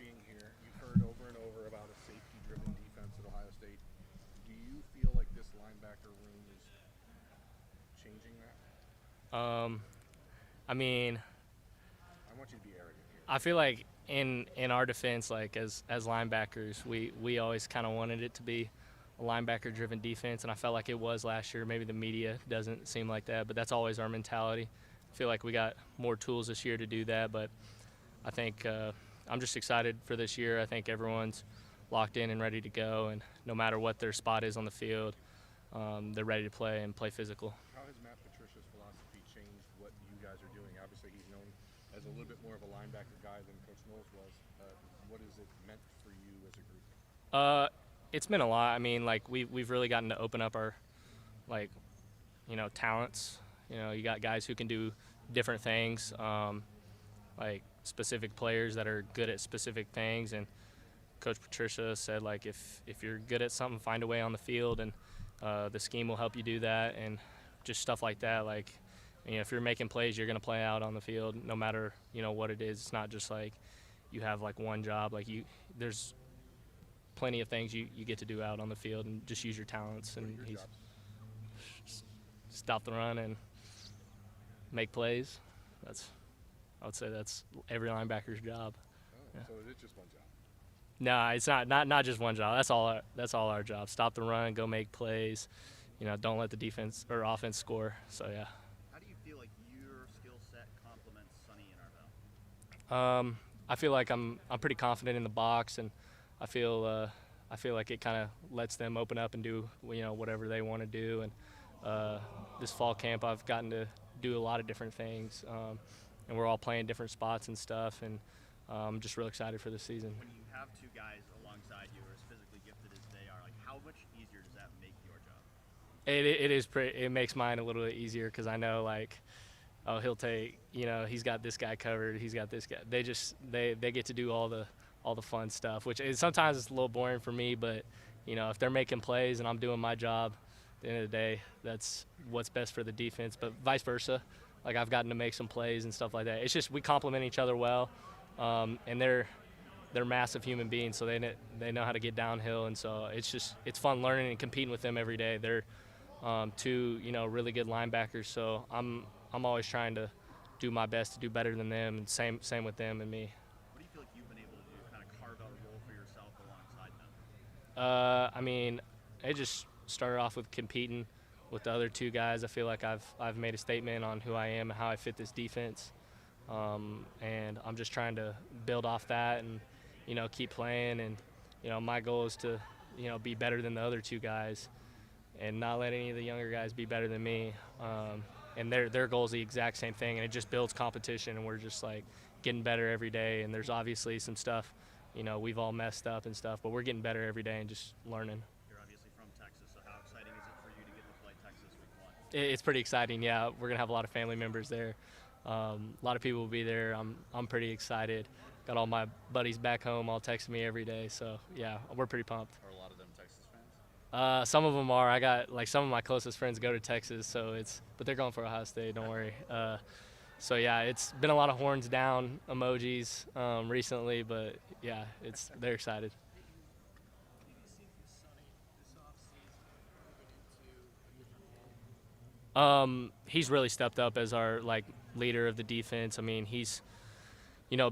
being here. You've heard over and over about a safety-driven defense at Ohio State. Do you feel like this linebacker room is changing that? Um, I mean, I want you to be arrogant here. I feel like in our defense, like as linebackers, we always kind of wanted it to be a linebacker-driven defense, and I felt like it was last year. Maybe the media doesn't seem like that, but that's always our mentality. I feel like we got more tools this year to do that, but I think I'm just excited for this year. I think everyone's locked in and ready to go, and no matter what their spot is on the field, they're ready to play and play physical. How has Matt Patricia's philosophy changed what you guys are doing? Obviously, he's known as a little bit more of a linebacker guy than Coach Knowles was. What has it meant for you as a group? It's been a lot. I mean, like we've really gotten to open up our like talents. You got guys who can do different things, like specific players that are good at specific things. And Coach Patricia said, like, if you're good at something, find a way on the field, and the scheme will help you do that, and just stuff like that. Like, if you're making plays, you're going to play out on the field, no matter what it is. It's not just like you have like one job. Like there's plenty of things you get to do out on the field, and just use your talents. And What are your jobs? Stop the run and make plays. I would say that's every linebacker's job. Oh, Yeah. so it is just one job. No, it's not just one job. That's all our job. Stop the run, go make plays. Don't let the defense or offense score. So yeah. How do you feel like your skill set complements Sonny and Arvell? I feel like I'm pretty confident in the box, and I feel like it kind of lets them open up and do whatever they want to do. And this fall camp, I've gotten to do a lot of different things, and we're all playing different spots and stuff. And I'm just real excited for this season. When you have two guys alongside you as physically gifted as they are, like how much easier does that make your job? It makes mine a little bit easier, because I know, like, oh, he'll take, he's got this guy covered, he's got this guy. They get to do all the fun stuff, which is sometimes it's a little boring for me, but if they're making plays and I'm doing my job, at the end of the day, that's what's best for the defense. But vice versa, like, I've gotten to make some plays and stuff like that. It's just we complement each other well, and they're massive human beings, so they know how to get downhill, and so it's fun learning and competing with them every day. They're two really good linebackers, so I'm always trying to do my best to do better than them, and same with them and me. What do you feel like you've been able to do, kind of carve out a role for yourself alongside them? I mean, it just started off with competing with the other two guys. I feel like I've made a statement on who I am and how I fit this defense, and I'm just trying to build off that and keep playing. And my goal is to be better than the other two guys, and not let any of the younger guys be better than me. And their goal is the exact same thing, and it just builds competition, and we're just like getting better every day. And there's obviously some stuff, we've all messed up and stuff, but we're getting better every day and just learning. You're obviously from Texas, so how exciting is it for you to get to play Texas week 1? It's pretty exciting. Yeah, we're gonna have a lot of family members there. A lot of people will be there. I'm pretty excited. Got all my buddies back home all texting me every day, so yeah, we're pretty pumped. Are a lot of them Texas fans? Some of them are. I got like some of my closest friends go to Texas, but they're going for Ohio State. Don't worry. So yeah, it's been a lot of horns down emojis recently, but yeah, they're excited. He's really stepped up as our leader of the defense. I mean, he's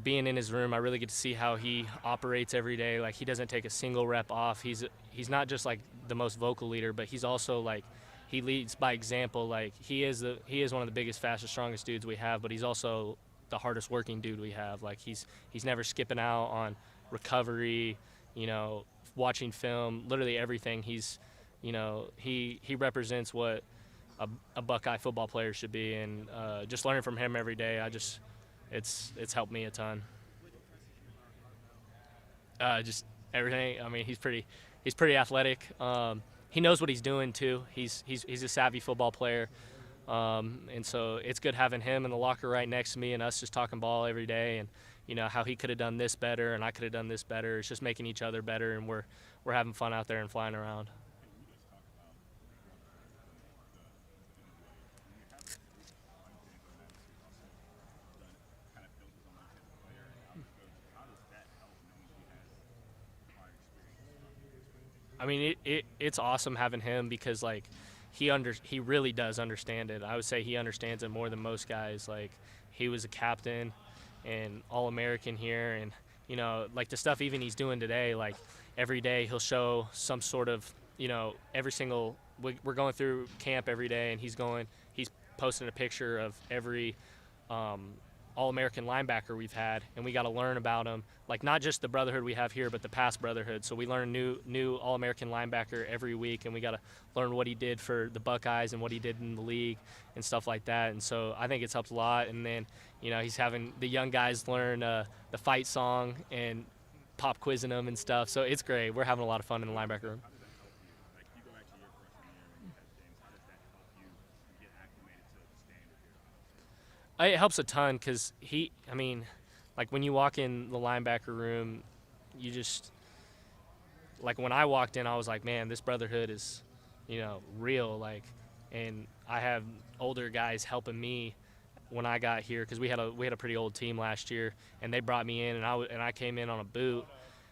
being in his room, I really get to see how he operates every day. Like, he doesn't take a single rep off. He's not just like the most vocal leader, but he's also like, he leads by example. Like, he is one of the biggest, fastest, strongest dudes we have, but he's also the hardest working dude we have. Like, he's never skipping out on recovery, watching film, literally everything. He represents what a Buckeye football player should be, and just learning from him every day, it's helped me a ton. Just everything. I mean, he's pretty athletic. He knows what he's doing too. He's a savvy football player, and so it's good having him in the locker right next to me, and us just talking ball every day, and how he could have done this better and I could have done this better. It's just making each other better, and we're having fun out there and flying around. I mean, it's awesome having him because like he really does understand it. I would say he understands it more than most guys. Like he was a captain and All-American here, and you know, like the stuff even he's doing today. Like every day he'll show some sort of, you know, we're going through camp every day, and he's posting a picture of every All-American linebacker we've had, and we got to learn about them. Like not just the brotherhood we have here, but the past brotherhood. So we learn new All-American linebacker every week, and we got to learn what he did for the Buckeyes and what he did in the league and stuff like that. And so I think it's helped a lot. And then, you know, he's having the young guys learn the fight song and pop quizzing them and stuff. So it's great. We're having a lot of fun in the linebacker room. It helps a ton because like when you walk in the linebacker room, you just, like when I walked in, I was like, man, this brotherhood is, you know, real. Like, and I have older guys helping me when I got here because we had a pretty old team last year, and they brought me in, and I came in on a boot.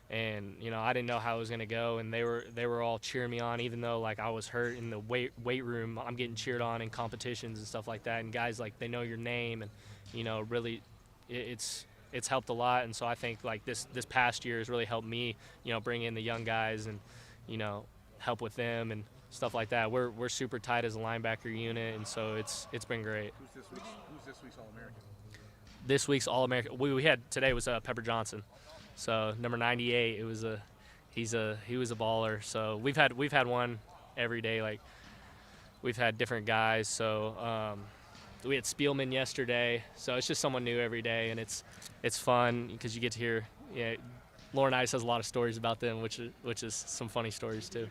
And you know, I didn't know how it was gonna go, and they were all cheering me on, even though like I was hurt in the weight room. I'm getting cheered on in competitions and stuff like that, and guys like they know your name, and you know, really, it's helped a lot. And so I think like this past year has really helped me, you know, bring in the young guys and you know, help with them and stuff like that. We're super tight as a linebacker unit, and so it's been great. Who's this week's All-American? This week's All-American we had today was Pepper Johnson. So number 98, he was a baller. So we've had one every day. Like we've had different guys. So we had Spielman yesterday. So it's just someone new every day, and it's fun because you get to hear. Yeah, Laurinaitis has a lot of stories about them, which is some funny stories too.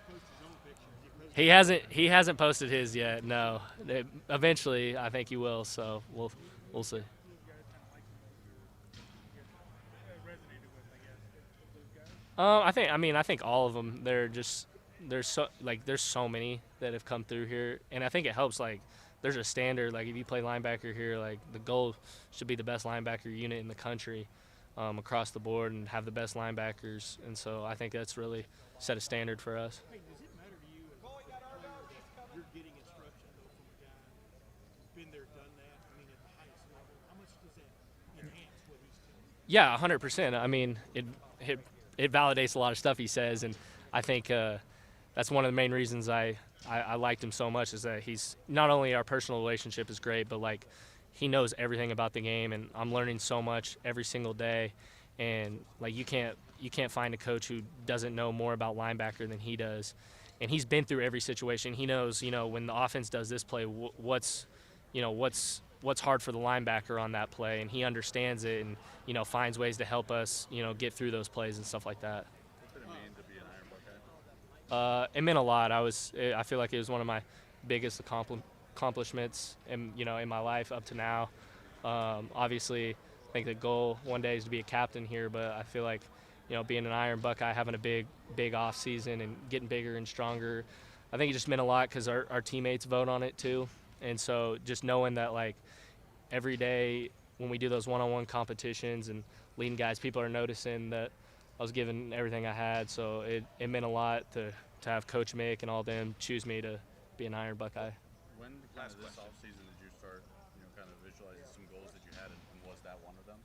He hasn't posted his yet. No, eventually I think he will. So we'll see. I think all of them. There's so many that have come through here, and I think it helps. Like, there's a standard. Like, if you play linebacker here, like the goal should be the best linebacker unit in the country, across the board, and have the best linebackers. And so I think that's really set a standard for us. Hey, does it matter to you as a player that you're getting instruction though from a guy who's been there, done that? I mean, at the highest level, how much does that enhance what he's telling you? Yeah, 100%. I mean, it validates a lot of stuff he says, and I think that's one of the main reasons I liked him so much, is that he's not only our personal relationship is great, but like he knows everything about the game, and I'm learning so much every single day. And like you can't find a coach who doesn't know more about linebacker than he does, and he's been through every situation. He knows, you know, when the offense does this play, what's hard for the linebacker on that play, and he understands it, and you know, finds ways to help us, you know, get through those plays and stuff like that. What did it mean to be an Iron Buckeye? It meant a lot. I feel like it was one of my biggest accomplishments in my life up to now. Obviously, I think the goal one day is to be a captain here, but I feel like, you know, being an Iron Buckeye, having a big off season and getting bigger and stronger, I think it just meant a lot because our teammates vote on it too. And so just knowing that, like, every day when we do those one-on-one competitions and leading guys, people are noticing that I was giving everything I had. So it meant a lot to have Coach Mick and all them choose me to be an Iron Buckeye. When kind of this offseason did you start, you know, kind of visualizing some goals that you had, and was that one of them?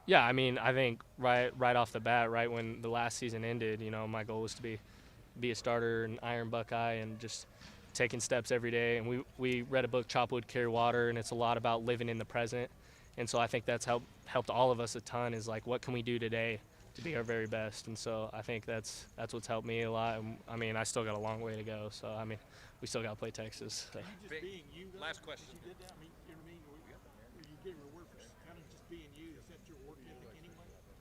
Yeah, I mean, I think right off the bat, right when the last season ended, you know, my goal was to be a starter, an Iron Buckeye, and just taking steps every day. And we read a book, Chop Wood, Carry Water, and it's a lot about living in the present. And so I think that's helped all of us a ton, is like, what can we do today to be our very best? And so I think that's what's helped me a lot. And, I mean, I still got a long way to go. So, I mean, we still got to play Texas. So. You just being you, though, Last question. You did that. I mean, you know what I mean? Were you getting reward for kind of just being you? Is that your work ethic anyway?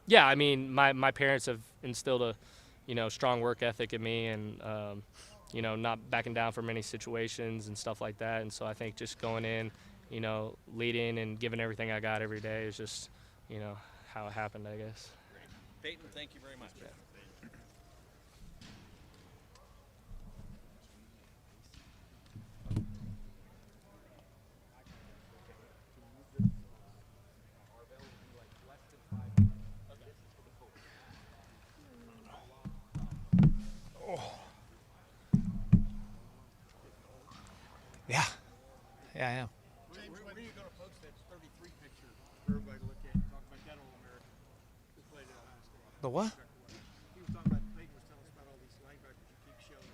Yeah, I mean, my parents have instilled a, you know, strong work ethic in me, and you know, not backing down from any situations and stuff like that. And so I think just going in, you know, leading and giving everything I got every day is just, you know, how it happened, I guess. Great. Peyton, thank you very much. Yeah. The what? He was talking about, Peyton was telling us about all these linebackers you keep showing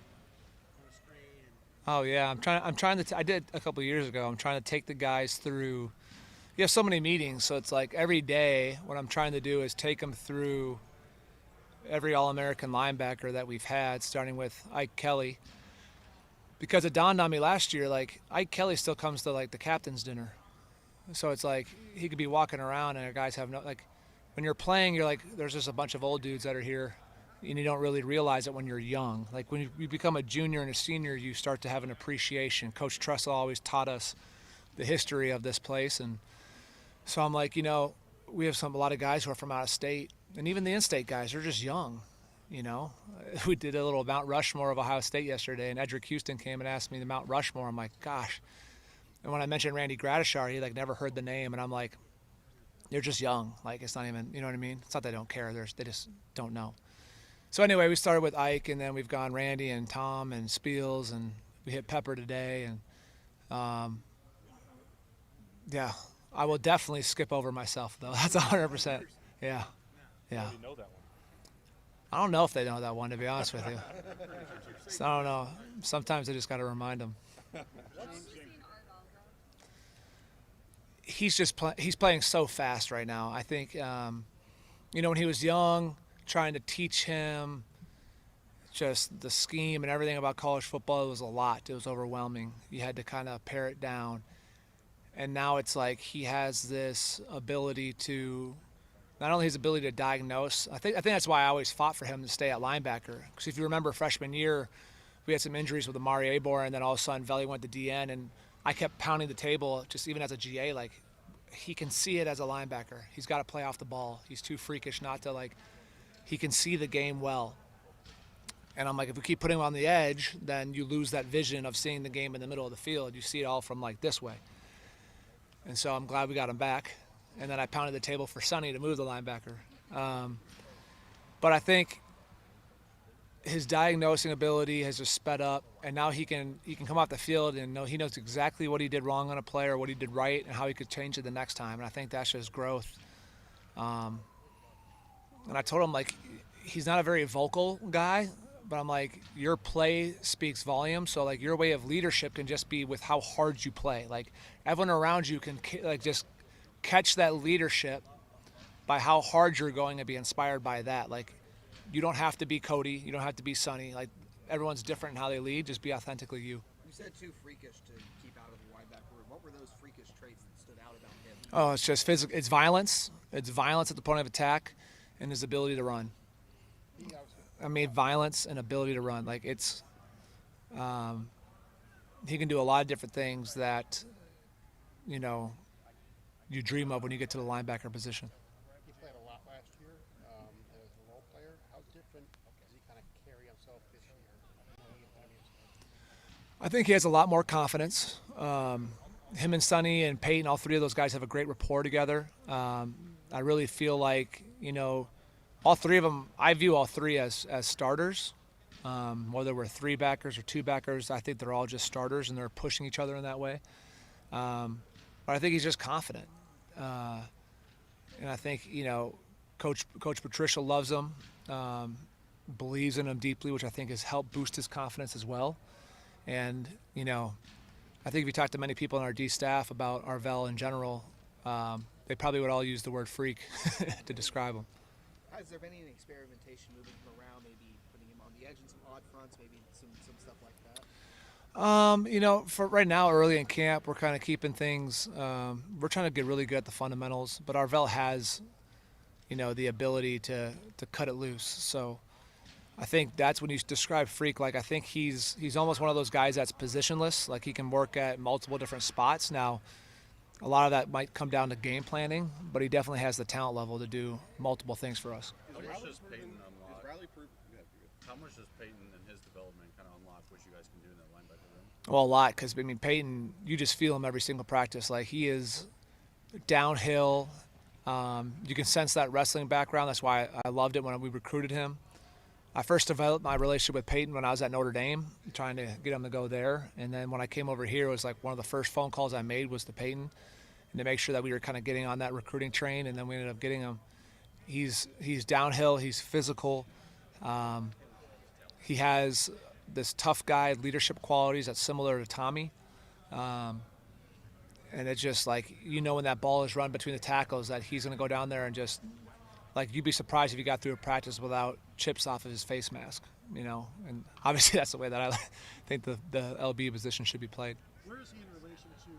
on the screen. And Oh yeah, I'm trying to. I did a couple of years ago. I'm trying to take the guys through. You have so many meetings, so it's like every day. What I'm trying to do is take them through every All-American linebacker that we've had, starting with Ike Kelly. Because it dawned on me last year, like Ike Kelly still comes to like the captain's dinner. So it's like he could be walking around and our guys have no, like when you're playing, you're like, there's just a bunch of old dudes that are here and you don't really realize it when you're young. Like when you become a junior and a senior, you start to have an appreciation. Coach Tressel always taught us the history of this place. And so I'm like, we have a lot of guys who are from out of state, and even the in-state guys are just young. We did a little Mount Rushmore of Ohio State yesterday, and Edric Houston came and asked me the Mount Rushmore. I'm like, gosh. And when I mentioned Randy Gradishar, he like never heard the name, and I'm like, they're just young. Like it's not even, you know what I mean? It's not they don't care. They just don't know. So anyway, we started with Ike, and then we've gone Randy and Tom and Spiels, and we hit Pepper today, and yeah, I will definitely skip over myself though. That's 100%. Yeah. You know that one. I don't know if they know that one, to be honest with you. So I don't know. Sometimes I just got to remind them. He's playing so fast right now. I think, when he was young, trying to teach him just the scheme and everything about college football, it was a lot. It was overwhelming. You had to kind of pare it down. And now it's like he has this ability to, not only his ability to diagnose, I think that's why I always fought for him to stay at linebacker. Because if you remember freshman year, we had some injuries with Amari Abor, and then all of a sudden Veli went to DN, and I kept pounding the table, just even as a GA, like he can see it as a linebacker. He's got to play off the ball. He's too freakish not to, like, he can see the game well. And I'm like, if we keep putting him on the edge, then you lose that vision of seeing the game in the middle of the field. You see it all from like this way. And so I'm glad we got him back. And then I pounded the table for Sonny to move the linebacker. But I think his diagnosing ability has just sped up, and now he can come off the field and he knows exactly what he did wrong on a play or what he did right and how he could change it the next time. And I think that's just growth. And I told him, like, he's not a very vocal guy, but I'm like, your play speaks volume. So like your way of leadership can just be with how hard you play. Like everyone around you can like just catch that leadership by how hard you're going and be inspired by that. Like you don't have to be Cody, you don't have to be Sonny. Like everyone's different in how they lead. Just be authentically you. You said too freakish to keep out of the linebacker room. What were those freakish traits that stood out about him? Oh, it's just physical. It's violence. It's violence at the point of attack, and his ability to run. Violence and ability to run. Like it's, he can do a lot of different things that, you dream of when you get to the linebacker position. He played a lot last year as a role player. How different does he kind of carry himself this year? I think he has a lot more confidence. Him and Sonny and Peyton, all three of those guys have a great rapport together. I really feel like, all three of them, I view all three as starters. Whether we're three backers or two backers, I think they're all just starters and they're pushing each other in that way. But I think he's just confident. And I think, Coach Patricia loves him, believes in him deeply, which I think has helped boost his confidence as well. And, I think if you talk to many people on our D staff about Arvell in general, they probably would all use the word freak to describe him. Has there been any experimentation moving him around, maybe putting him on the edge in some odd fronts, maybe some stuff like that? For right now, early in camp, we're kind of keeping things. We're trying to get really good at the fundamentals, but Arvell has, the ability to cut it loose. So I think that's when you describe freak. Like I think he's almost one of those guys that's positionless. Like he can work at multiple different spots. Now, a lot of that might come down to game planning, but he definitely has the talent level to do multiple things for us. How much does Peyton unlock? How much does Peyton and his development kind of unlock what you guys can do in that linebacker room? Well, a lot, because Peyton, you just feel him every single practice. Like he is downhill. You can sense that wrestling background. That's why I loved it when we recruited him. I first developed my relationship with Peyton when I was at Notre Dame, trying to get him to go there. And then when I came over here, it was like one of the first phone calls I made was to Peyton, and to make sure that we were kind of getting on that recruiting train. And then we ended up getting him He's downhill. He's physical. He has this tough guy leadership qualities that's similar to Tommy. And it's just like, when that ball is run between the tackles that he's going to go down there and just, like, you'd be surprised if he got through a practice without chips off of his face mask, And obviously that's the way that I think the LB position should be played. Where is he in relation to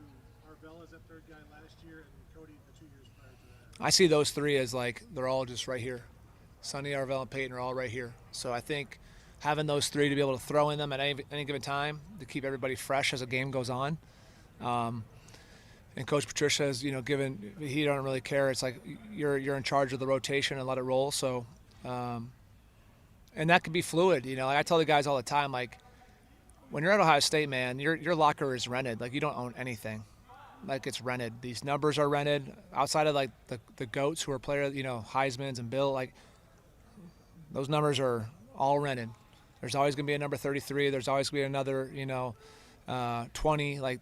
Arvell as that third guy last year and Cody the 2 years prior to that? I see those three as, like, they're all just right here. Sonny, Arvell, and Peyton are all right here. So I think having those three to be able to throw in them at any given time to keep everybody fresh as a game goes on. And Coach Patricia has, given, he don't really care. It's like you're in charge of the rotation and let it roll. So, and that can be fluid. Like I tell the guys all the time, like when you're at Ohio State, man, your locker is rented. Like you don't own anything. Like it's rented. These numbers are rented. Outside of like the GOATs who are players, Heisman's and Bill, like those numbers are all rented. There's always going to be a number 33. There's always going to be another, 20. Like,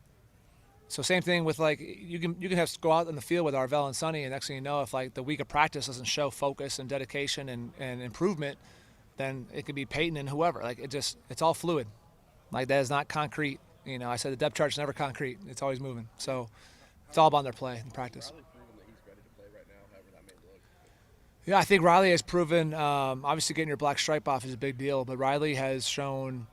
so same thing with like you can have to go out in the field with Arvell and Sonny, and next thing you know, if like the week of practice doesn't show focus and dedication and improvement, then it could be Peyton and whoever. Like it's all fluid. Like that is not concrete. I said the depth chart's never concrete. It's always moving. So it's all about their play in practice. Riley proven that he's ready to play right now, however that may look. Yeah, I think Riley has proven. Obviously, getting your black stripe off is a big deal, but Riley has shown.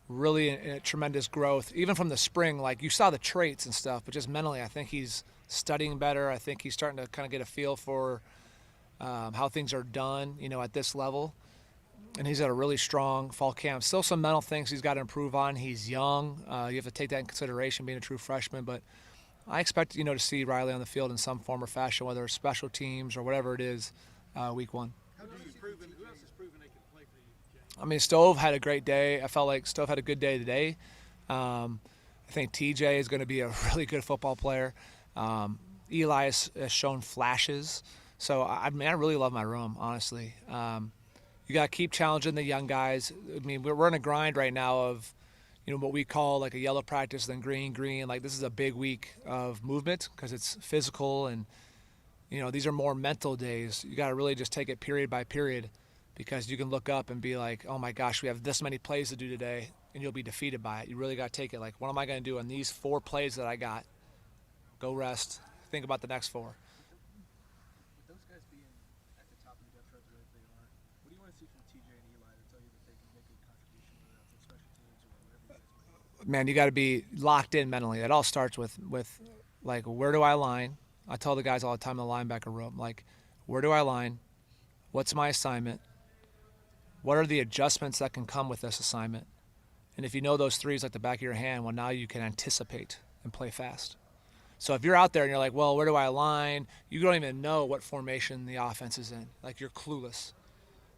Really a tremendous growth, even from the spring. Like you saw the traits and stuff, but just mentally, I think he's studying better. I think he's starting to kind of get a feel for how things are done, at this level. And he's at a really strong fall camp. Still some mental things he's got to improve on. He's young. You have to take that in consideration, being a true freshman. But I expect, to see Riley on the field in some form or fashion, whether it's special teams or whatever it is, week one. Who else has proven they can play for you, James? I mean, Stove had a great day. I felt like Stove had a good day today. I think TJ is going to be a really good football player. Eli has shown flashes. So, I really love my room, honestly. You got to keep challenging the young guys. I mean, we're in a grind right now of, what we call like a yellow practice, then green. Like this is a big week of movement because it's physical and, these are more mental days. You got to really just take it period by period. Because you can look up and be like, oh my gosh, we have this many plays to do today, and you'll be defeated by it. You really got to take it like, what am I going to do on these 4 plays that I got? Go rest. Think about the next 4. With those guys being at the top of the depth chart the way they are, what do you want to see from TJ and Eli to tell you that they can make a contribution, whether that's on special teams or whatever you guys might do? Man, you got to be locked in mentally. It all starts with like, where do I line? I tell the guys all the time in the linebacker room, like, where do I line? What's my assignment? What are the adjustments that can come with this assignment? And if you know those threes like the back of your hand, well, now you can anticipate and play fast. So if you're out there and you're like, well, where do I align? You don't even know what formation the offense is in. Like you're clueless.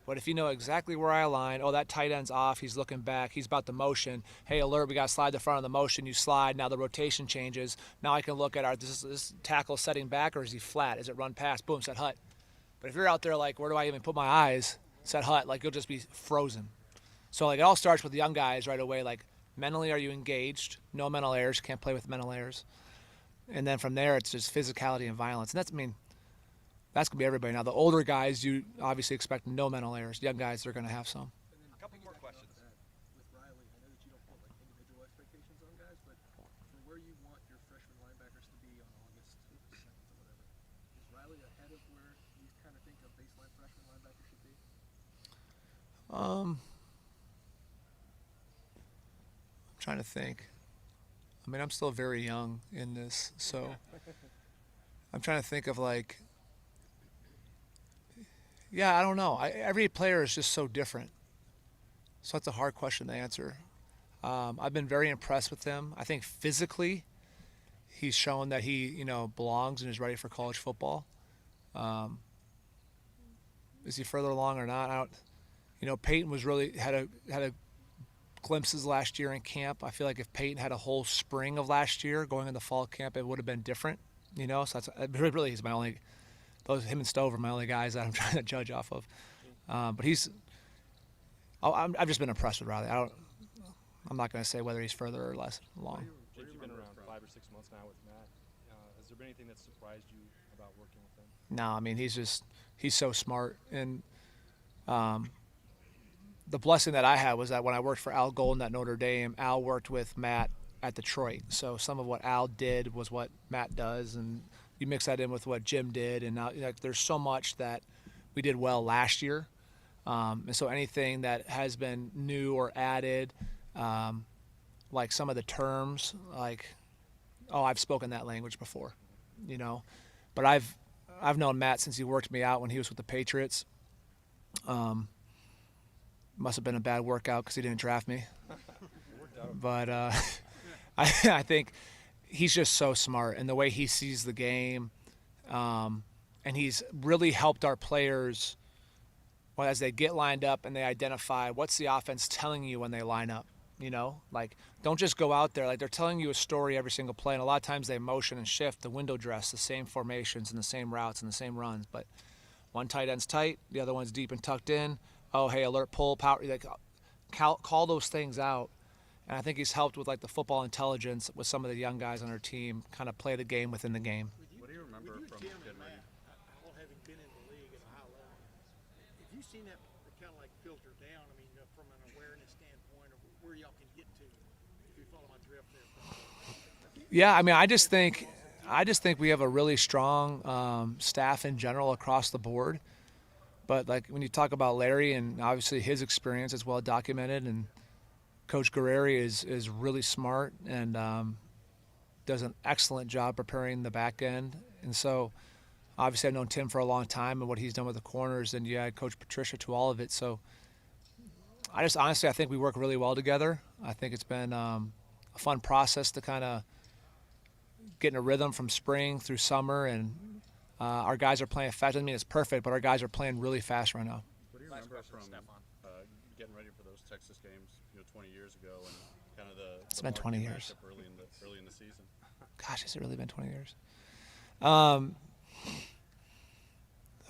But if you know exactly where I align, oh, that tight end's off, he's looking back, he's about the motion. Hey, alert, we got to slide the front of the motion. You slide, now the rotation changes. Now I can look at this tackle setting back, or is he flat? Is it run past? Boom, set hut. But if you're out there like, where do I even put my eyes? Set hut, like you'll just be frozen. So like it all starts with the young guys right away. Like mentally, are you engaged? No mental errors. Can't play with mental errors. And then from there, it's just physicality and violence. And that's gonna be everybody. Now the older guys, you obviously expect no mental errors. Young guys, they're gonna have some. A couple more questions. With Riley, I know that you don't put like individual expectations on guys, but for where you want your freshman linebackers to be on August 2nd or whatever, is Riley ahead of where you kind of think a baseline freshman linebacker should be? I'm trying to think. I mean, I'm still very young in this, so I'm trying to think of like, yeah, I don't know. Every player is just so different. So that's a hard question to answer. I've been very impressed with him. I think physically, he's shown that he, belongs and is ready for college football. Is he further along or not? I don't. Peyton was really had a glimpses last year in camp. I feel like if Peyton had a whole spring of last year going into fall camp, it would have been different. So that's really he's my only. Him and Stove are my only guys that I'm trying to judge off of. But I've just been impressed with Riley. I'm not going to say whether he's further or less along. James, you've been around 5 or 6 months now with Matt. Has there been anything that surprised you about working with him? No, I mean, he's so smart. And the blessing that I had was that when I worked for Al Golden at Notre Dame, Al worked with Matt at Detroit. So some of what Al did was what Matt does, and you mix that in with what Jim did, and now there's so much that we did well last year. And so anything that has been new or added, like some of the terms, like, oh, I've spoken that language before, But I've known Matt since he worked me out when he was with the Patriots. Must have been a bad workout because he didn't draft me. But I think he's just so smart, and the way he sees the game, and he's really helped our players as they get lined up and they identify what's the offense telling you when they line up. Like, don't just go out there. Like, they're telling you a story every single play, and a lot of times they motion and shift the window dress, the same formations and the same routes and the same runs. But one tight end's tight, the other one's deep and tucked in. Oh, hey, alert, pull, power. Like, call those things out. And I think he's helped with, like, the football intelligence with some of the young guys on our team kind of play the game within the game. What do you remember from Jim and getting ready? Matt, all having been in the league at a high level, have you seen that kind of like filter down? I mean, from an awareness standpoint of where y'all can get to, if you follow my drift there. Yeah, I mean, I just think we have a really strong staff in general across the board. But, like, when you talk about Larry, and obviously his experience is well documented, and Coach Guerreri is really smart and does an excellent job preparing the back end. And so, obviously, I've known Tim for a long time and what he's done with the corners, and you add Coach Patricia to all of it. So, I think we work really well together. I think it's been a fun process to kind of get in a rhythm from spring through summer, and our guys are playing fast. I mean, it's perfect, but our guys are playing really fast right now. What do you remember from getting ready for those Texas games, 20 years ago, and kind of the It's been 20 years. Early in the season? Gosh, has it really been 20 years? I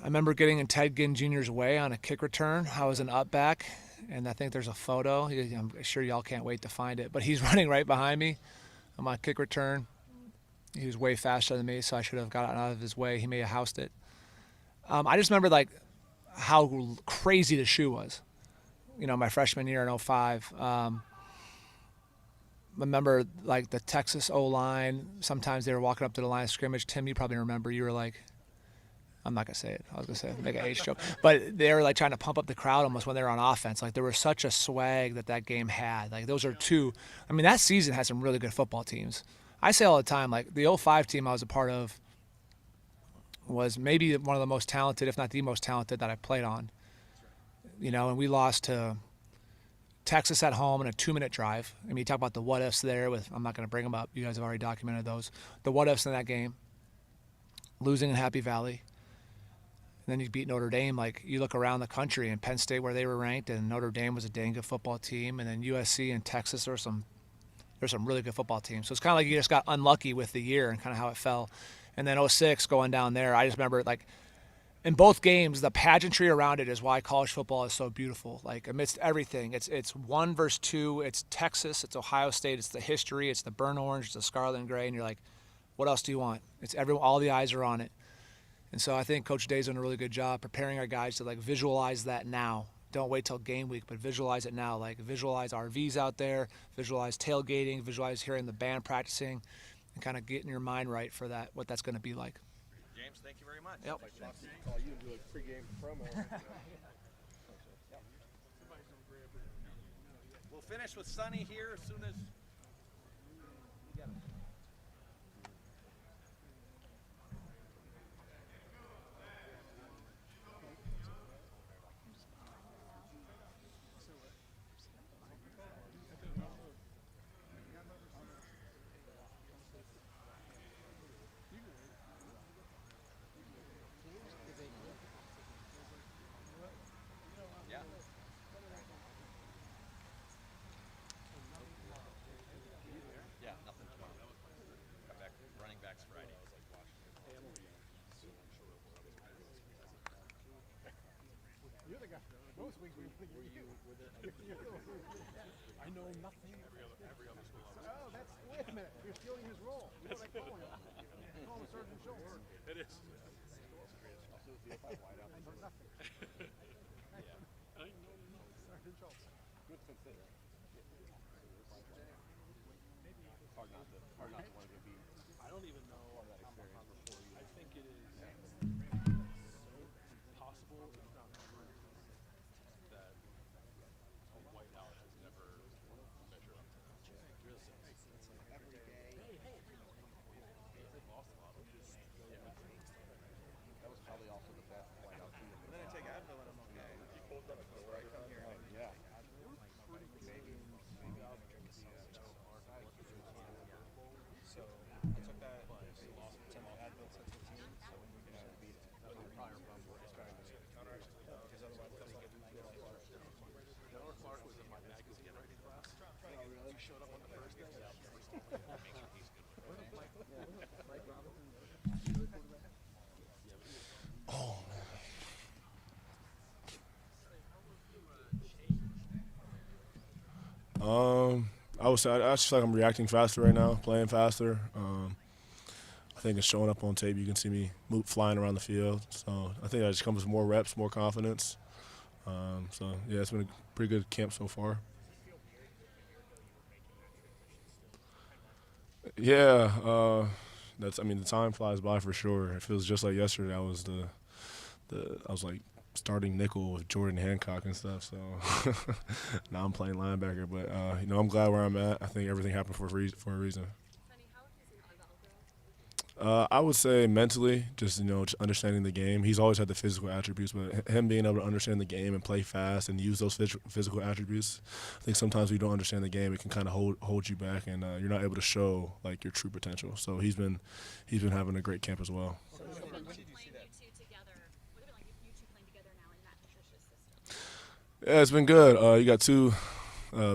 remember getting in Ted Ginn Jr.'s way on a kick return. I was an up back, and I think there's a photo. I'm sure y'all can't wait to find it. But he's running right behind me on my kick return. He was way faster than me, so I should have got out of his way. He may have housed it. I just remember, like, how crazy the shoe was. My freshman year in 2005. I remember, like, the Texas O-line. Sometimes they were walking up to the line of scrimmage. Tim, you probably remember. You were like, I'm not going to say it. I was going to say make an age joke. But they were, like, trying to pump up the crowd almost when they were on offense. Like, there was such a swag that game had. Like, those are two. I mean, that season had some really good football teams. I say all the time, like, the 2005 team I was a part of was maybe one of the most talented, if not the most talented, that I played on. And we lost to Texas at home in a 2-minute drive. I mean, you talk about the what-ifs there with, I'm not going to bring them up. You guys have already documented those. The what-ifs in that game, losing in Happy Valley. And then you beat Notre Dame. Like, you look around the country, and Penn State where they were ranked, and Notre Dame was a dang good football team. And then USC and Texas, there's some really good football teams. So it's kind of like you just got unlucky with the year and kind of how it fell. And then 2006 going down there, I just remember, like, in both games, the pageantry around it is why college football is so beautiful. Like, amidst everything, it's 1 versus 2, it's Texas, it's Ohio State, it's the history, it's the burnt orange, it's the scarlet and gray, and you're like, what else do you want? It's all the eyes are on it. And so I think Coach Day's done a really good job preparing our guys to, like, visualize that now. Don't wait till game week, but visualize it now. Like, visualize RVs out there, visualize tailgating, visualize hearing the band practicing, and kind of getting your mind right for that, what that's going to be like. James, thank you very much. Yep. Call you and do a pregame promo. We'll finish with Sonny here as soon as. Yeah, nothing tomorrow. Come back, running backs Friday. You're the guy. Most weeks we were you with it. I know nothing. Every other school. Oh, that's. Wait a minute. You're stealing his role. Where's that going? Call him Sergeant Schultz. It is. I don't even know all that experience before you. I think it is possible, if not true, that a whiteout has never measured up to that. Really? They've lost a lot of just That was probably also the best whiteout too. And then I take Advil and I'm okay. Right come here. Yeah. So I took that some Advil since 15, so when we can beat it. That was the prior problem with this guy. Because otherwise I think it'd be Noah Clark was in my magazine writing class. Oh, really? You showed up on the first day? I would say I just feel like I'm reacting faster right now, playing faster. I think it's showing up on tape. You can see me flying around the field. So I think that just comes with more reps, more confidence. So yeah, it's been a pretty good camp so far. Yeah, the time flies by for sure. It feels just like yesterday. I was I was like starting nickel with Jordan Hancock and stuff. So now I'm playing linebacker. But I'm glad where I'm at. I think everything happened for a reason. Sonny, how would you say Arvell grow? I would say mentally, just understanding the game. He's always had the physical attributes, but him being able to understand the game and play fast and use those physical attributes. I think sometimes when you don't understand the game, it can kind of hold you back, and you're not able to show like your true potential. So he's been having a great camp as well. So when did you see that? You two together, what have it been like you two playing together now in Matt Patricia's system? Yeah, it's been good. You got two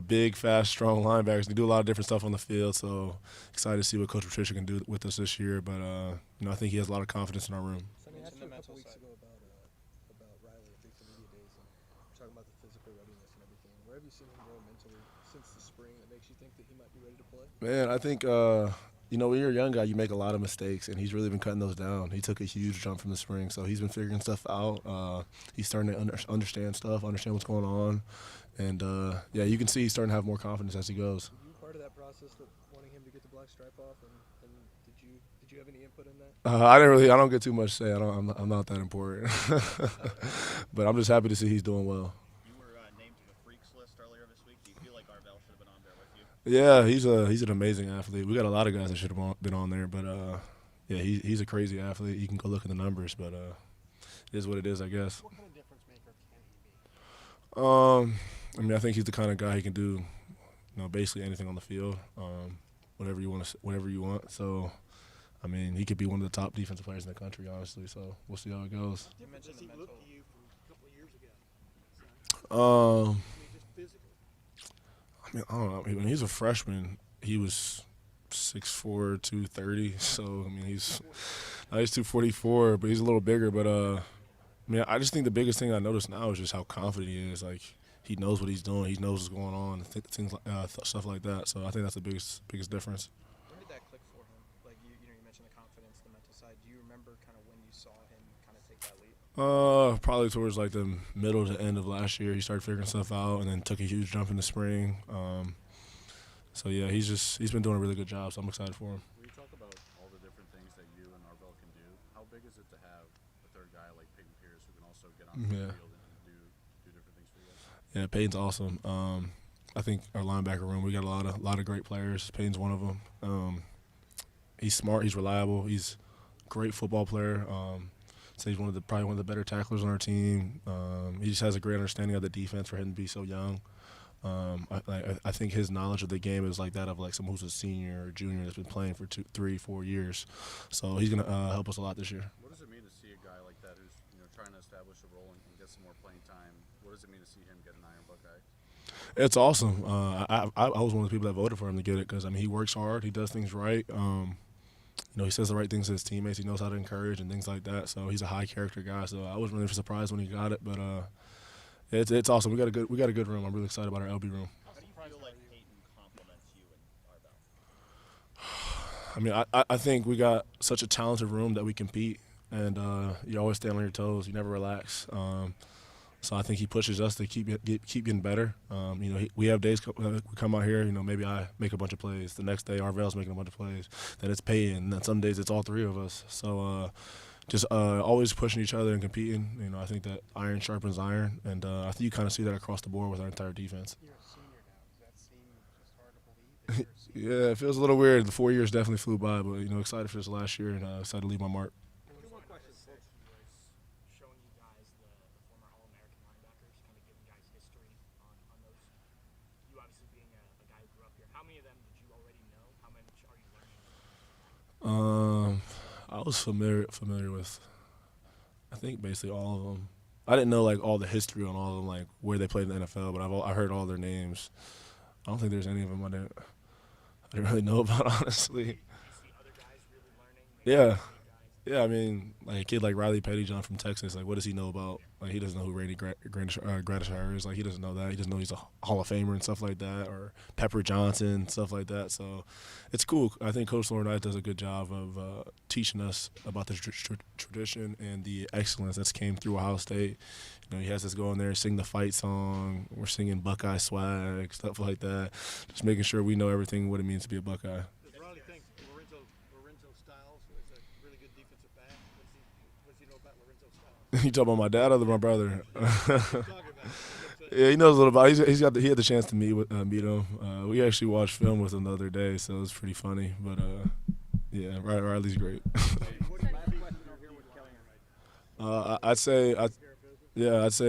big, fast, strong linebackers. They do a lot of different stuff on the field, so excited to see what Coach Patricia can do with us this year. But I think he has a lot of confidence in our room. Sonny, I asked you a couple weeks ago about Riley at Big for Media Days, and we're talking about the physical readiness and everything. Where have you seen him grow mentally since the spring that makes you think that he might be ready to play? Man, I think when you're a young guy, you make a lot of mistakes, and he's really been cutting those down. He took a huge jump from the spring, so he's been figuring stuff out. He's starting to understand stuff, understand what's going on. And, you can see he's starting to have more confidence as he goes. Were you part of that process of wanting him to get the black stripe off, and did you have any input in that? I don't get too much to say. I'm not that important. But I'm just happy to see he's doing well. You were named to the Freaks list earlier this week. Do you feel like Arvell should have been on there with you? Yeah, he's an amazing athlete. We got a lot of guys that should have been on there, but he's a crazy athlete. You can go look at the numbers, but it is what it is, I guess. What kind of difference maker can he be? I think he's the kind of guy he can do, basically anything on the field, whatever you want. So, he could be one of the top defensive players in the country, honestly. So we'll see how it goes. How does he look to you from a couple of years ago? Just physically. I don't know. When he was a freshman, he was 6'4", 230. So he's 244, but he's a little bigger. But I just think the biggest thing I notice now is just how confident he is. Like, he knows what he's doing. He knows what's going on. Things like stuff like that. So I think that's the biggest difference. When did that click for him? Like you mentioned the confidence, the mental side. Do you remember kind of when you saw him kind of take that leap? Probably towards like the middle to end of last year, he started figuring stuff out, and then took a huge jump in the spring. So yeah, he's been doing a really good job. So I'm excited for him. When you talk about all the different things that you and Arvell can do, how big is it to have a third guy like Peyton Pierce who can also get on the field and do different things for you guys? Yeah, Payne's awesome. I think our linebacker room, we got a lot of great players. Payne's one of them. He's smart. He's reliable. He's a great football player. So he's probably one of the better tacklers on our team. He just has a great understanding of the defense for him to be so young. I think his knowledge of the game is like that of like someone who's a senior or junior that's been playing for 2, 3, 4 years. So he's gonna help us a lot this year. What does it mean to see a guy like that who's trying to establish a role and get some more playing time? What does it mean to see him get an Iron Buckeye? It's awesome. I was one of the people that voted for him to get it because he works hard. He does things right. He says the right things to his teammates. He knows how to encourage and things like that. So he's a high character guy. So I was really surprised when he got it, but it's awesome. We got a good room. I'm really excited about our LB room. How do you feel like Peyton compliments you and Arvell? I think we got such a talented room that we compete. and you always stay on your toes. You never relax. So I think he pushes us to keep getting better. We have days we come out here. Maybe I make a bunch of plays. The next day, Arvell's making a bunch of plays. Then it's Peyton. And then some days it's all three of us. So just always pushing each other and competing. I think that iron sharpens iron, and I think you kind of see that across the board with our entire defense. You're a senior now. Does that seem just hard to believe that you're a senior? Yeah, it feels a little weird. The 4 years definitely flew by, but excited for this last year and excited to leave my mark. Two more questions, folks. Showing you guys the former All-American linebackers, kind of giving guys history on those. You obviously being a guy who grew up here, how many of them did you already know? How much are you learning? I was familiar with, I think, basically all of them. I didn't know like all the history on all of them, like where they played in the NFL, but I heard all their names. I don't think there's any of them I didn't really know about, honestly. Do you see other guys really learning? Yeah. Yeah, I mean, like a kid like Riley Pettyjohn from Texas, like what does he know about? Like he doesn't know who Randy Gradishar is. Like he doesn't know that. He doesn't know he's a Hall of Famer and stuff like that, or Pepper Johnson, stuff like that. So it's cool. I think Coach Laurinaitis does a good job of teaching us about the tradition and the excellence that's came through Ohio State. He has us go in there, sing the fight song. We're singing Buckeye swag, stuff like that. Just making sure we know everything what it means to be a Buckeye. Does Riley think Lorenzo Styles is a really good defensive back? What does he know about Lorenzo Styles? You talking about my dad or my brother? Talking about Yeah, he knows a little about. He had the chance to meet him. We actually watched film with him the other day, so it was pretty funny. But yeah, Riley's great. I'd say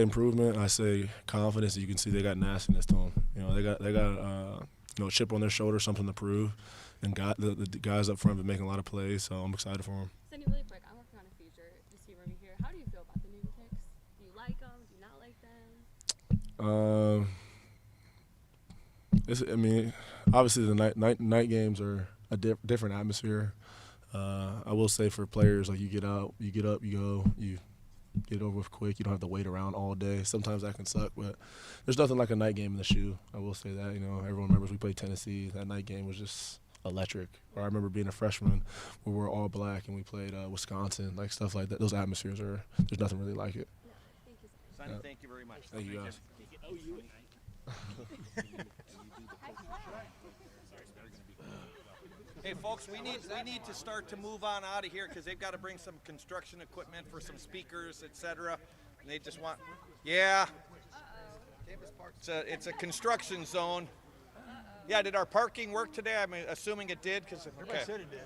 improvement. I say confidence. You can see they got nastiness to them. They got a chip on their shoulder, something to prove, and the guys up front have been making a lot of plays. So I'm excited for them. Sonny, really quick, I'm working on a feature this year over here. How do you feel about the new picks? Do you like them? Do you not like them? Obviously the night games are a different atmosphere. I will say for players, like you get out, you get up, you go, you get it over with quick. You don't have to wait around all day. Sometimes that can suck, but there's nothing like a night game in the shoe. I will say that. Everyone remembers we played Tennessee. That night game was just electric. Or I remember being a freshman where we were all black and we played Wisconsin, like stuff like that. Those atmospheres there's nothing really like it. No, thank you, Sonny. Sonny, Yeah. thank you very much. Thank you guys. Hey, folks, we need to start to move on out of here because they've got to bring some construction equipment for some speakers, etc. And they just want, yeah. It's a construction zone. Yeah, did our parking work today? I'm assuming it did because everybody said it did.